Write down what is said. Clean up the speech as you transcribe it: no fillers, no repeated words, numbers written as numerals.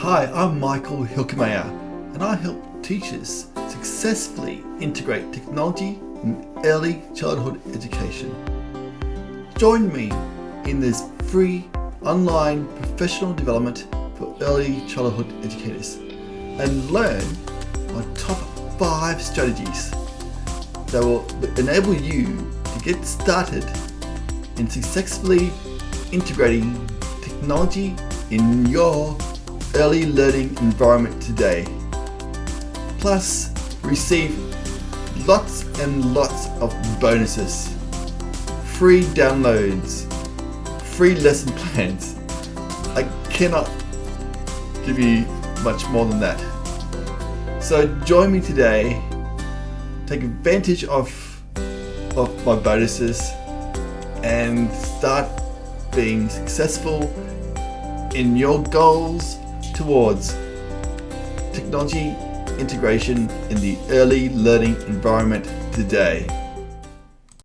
Hi, I'm Michael Hilkemeyer, and I help teachers successfully integrate technology in early childhood education. Join me in this free online professional development for early childhood educators and learn my top 5 strategies that will enable you to get started in successfully integrating technology in your early learning environment today. Plus, receive lots and lots of bonuses, free downloads, free lesson plans. I cannot give you much more than that. So join me today, take advantage of my bonuses and start being successful in your goals towards technology integration in the early learning environment today.